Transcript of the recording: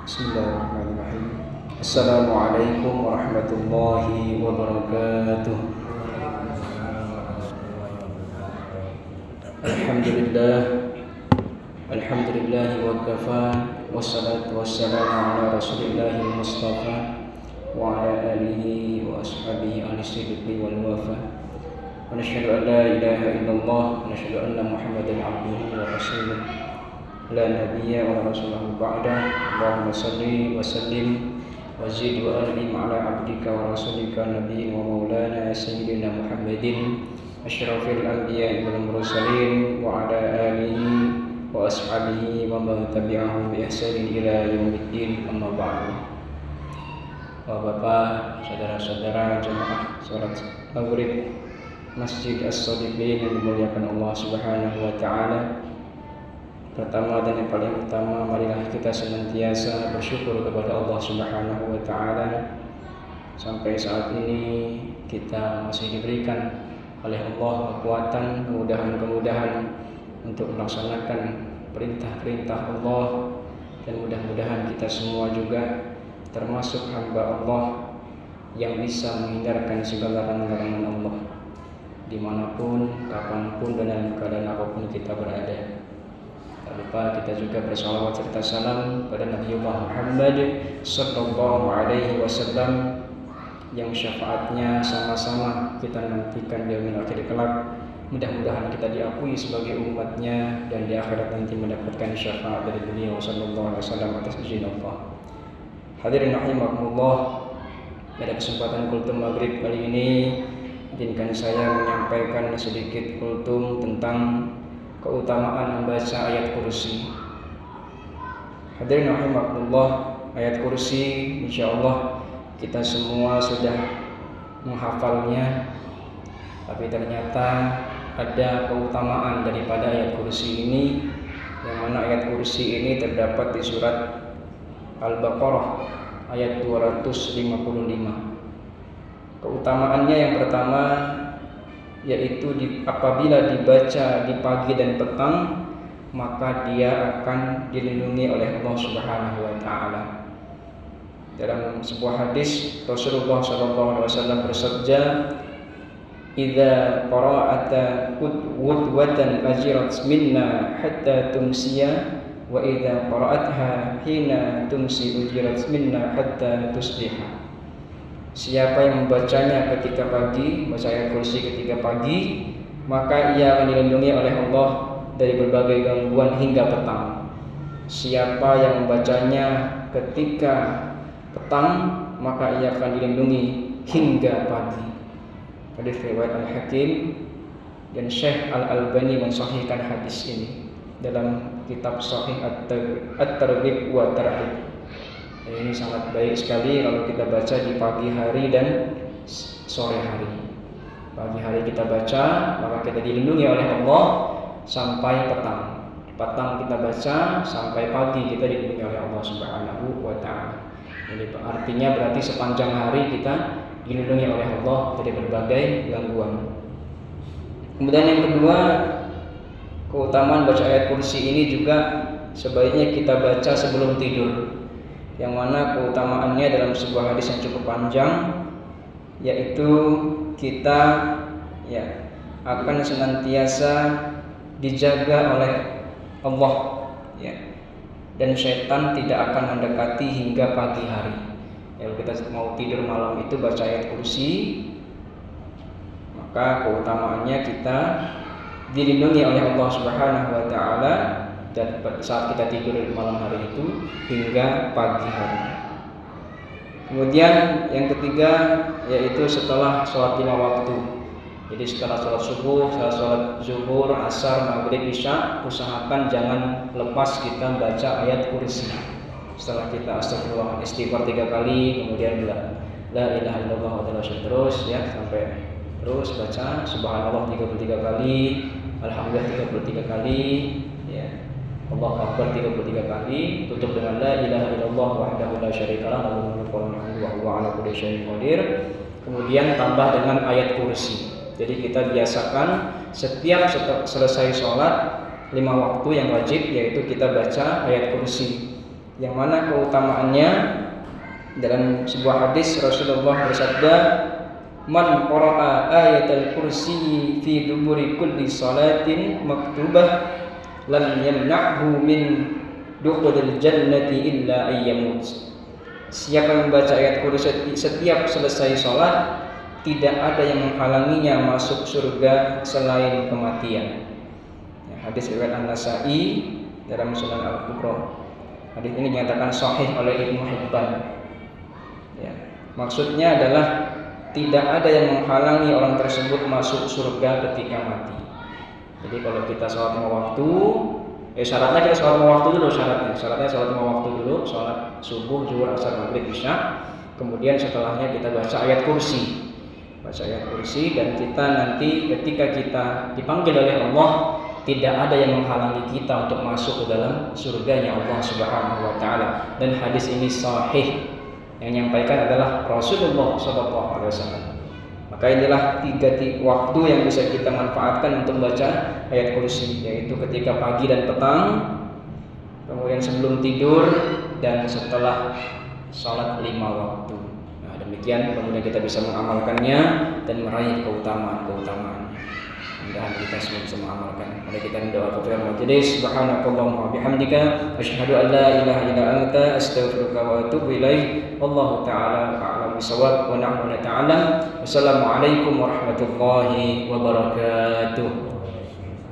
Bismillahirrahmanirrahim. Assalamualaikum warahmatullahi wabarakatuh. Alhamdulillah. Alhamdulillah wa kafa. Wassalatu wassalamu ala rasulillahil mustafa wa ala alihi wa ashabihi ahli sidqi wal wafa. Wa nashhadu an la ilaha illallah wa nashhadu anna Muhammadan abduhu wa rasuluh. La nabiyya wa rasulahu ba'da. Allahumma salli wa sallim wa zid wa an'im ala abdika wa rasulika nabiyyin wa maulana sayyidina Muhammadin asyrafil anbiya'i wal mursalin wa ala alihi wa ashabihi wa man tabi'ahum bi ihsanin ila yaumiddin, amma ba'du. Bapak, saudara-saudara jemaah salat maghrib Masjid As-Shadiqin yang dimuliakan Allah Subhanahu wa taala. Pertama dan yang paling utama, marilah kita senantiasa bersyukur kepada Allah Subhanahu wa taala. Sampai saat ini kita masih diberikan oleh Allah kekuatan, kemudahan-kemudahan untuk melaksanakan perintah-perintah Allah, dan mudah-mudahan kita semua juga termasuk hamba Allah yang bisa menghindarkan segala larangan Allah dimanapun, kapanpun, dan dalam keadaan apapun kita berada. Tak lupa kita juga bersalawat serta salam pada Nabiullah Muhammad sallallahu alaihi wasallam yang syafaatnya sama-sama kita nantikan di akhir kelak. Mudah-mudahan kita diakui sebagai umatnya dan di akhirat nanti mendapatkan syafaat dari beliau sallallahu alaihi wasallam atas izin Allah. Hadirin rahimakumullah, pada kesempatan kultum maghrib kali ini izinkan saya menyampaikan sedikit kultum tentang keutamaan membaca ayat kursi. Hadirin rahimakumullah, ayat kursi insyaallah kita semua sudah menghafalnya, tapi ternyata ada keutamaan daripada ayat kursi ini, yang mana ayat kursi ini terdapat di surat Al-Baqarah ayat 255. Keutamaannya yang pertama yaitu apabila dibaca di pagi dan petang, maka dia akan dilindungi oleh Allah Subhanahu wa taala. Dalam sebuah hadis Rasulullah sallallahu alaihi wasallam bersabda, "Idza qara'ata wudwatan ajirat minna hatta tumsiya, wa idza qara'atha hina tumsi ujirat minna hatta tusbiha." Siapa yang membacanya ketika pagi, baca ayat kursi ketika pagi, maka ia akan dilindungi oleh Allah dari berbagai gangguan hingga petang. Siapa yang membacanya ketika petang, maka ia akan dilindungi hingga pagi. Hadis riwayat Al-Hakim, dan Syekh Al-Albani mensahihkan hadis ini dalam kitab Sahih At-Targhib wa Tarhib. Ini sangat baik sekali kalau kita baca di pagi hari dan sore hari. Pagi hari kita baca, maka kita dilindungi oleh Allah sampai petang. Petang kita baca sampai pagi, kita dilindungi oleh Allah Subhanahu wa taala. Jadi artinya berarti sepanjang hari kita dilindungi oleh Allah dari berbagai gangguan. Kemudian yang kedua, keutamaan baca ayat kursi ini juga sebaiknya kita baca sebelum tidur, yang mana keutamaannya dalam sebuah hadis yang cukup panjang, yaitu kita akan senantiasa dijaga oleh Allah, dan syaitan tidak akan mendekati hingga pagi hari. Kalau kita mau tidur malam itu baca ayat kursi, maka keutamaannya kita dilindungi oleh Allah Subhanahu wa taala dan saat kita tidur malam hari itu hingga pagi hari. Kemudian yang ketiga yaitu setelah sholat 5 waktu. Jadi setelah sholat subuh, setelah sholat zuhur, asar, maghrib, isya, usahakan jangan lepas kita baca ayat kursi. Setelah kita astagfirullah, istighfar 3 kali, kemudian la ilaha illallah wa terus sampai terus baca subhanallah 33 kali, alhamdulillah 33 kali, Allahu Akbar 33 kali, tutup dengan la ilaha illallah wahdahu la syarikalah lahul mulku wa huwa ala kulli syai'in qadir. Kemudian tambah dengan ayat kursi. Jadi kita biasakan setiap selesai sholat 5 waktu yang wajib, yaitu kita baca ayat kursi. yang mana keutamaannya dalam sebuah hadis Rasulullah bersabda, "Man qara'a ayatul kursi fi duburi kulli salatin maktubah lam yamna'hu min dukhulil jannati illa ayyamut." Siapa yang membaca ayat kursi setiap selesai sholat, tidak ada yang menghalanginya masuk surga selain kematian. Ya, hadis riwayat An-Nasa'i dalam Sunan Al-Kubra. Hadis ini dinyatakan sahih oleh Ibnu Hibban. Ya, maksudnya adalah tidak ada yang menghalangi orang tersebut masuk surga ketika mati. Jadi kalau kita sholat lima waktu, syaratnya kita sholat lima waktu dulu syaratnya sholat lima waktu dulu, sholat subuh, zuhur, asar, maghrib, isya. Kemudian setelahnya kita baca ayat kursi, dan kita nanti ketika kita dipanggil oleh Allah, tidak ada yang menghalangi kita untuk masuk ke dalam surganya Allah Subhanahu wa taala. Dan hadis ini sahih. Yang menyampaikan adalah Rasulullah SAW. Maka inilah 3 waktu yang bisa kita manfaatkan untuk membaca ayat kursi, yaitu ketika pagi dan petang, kemudian sebelum tidur, dan setelah sholat 5 waktu. Nah, demikian kemudian kita bisa mengamalkannya dan meraih keutamaan-keutamaannya. Mudah-mudahan kita semua bisa mengamalkan. Mari kita berdoa kepada majelis. Subhanakallahumma wa bihamdika asyhadu an la ilaha illa anta astaghfiruka wa atubu ilaik. Wallahu ta'ala a'lam bissawab wa nahnu ta'lam. Wassalamualaikum warahmatullahi wabarakatuh.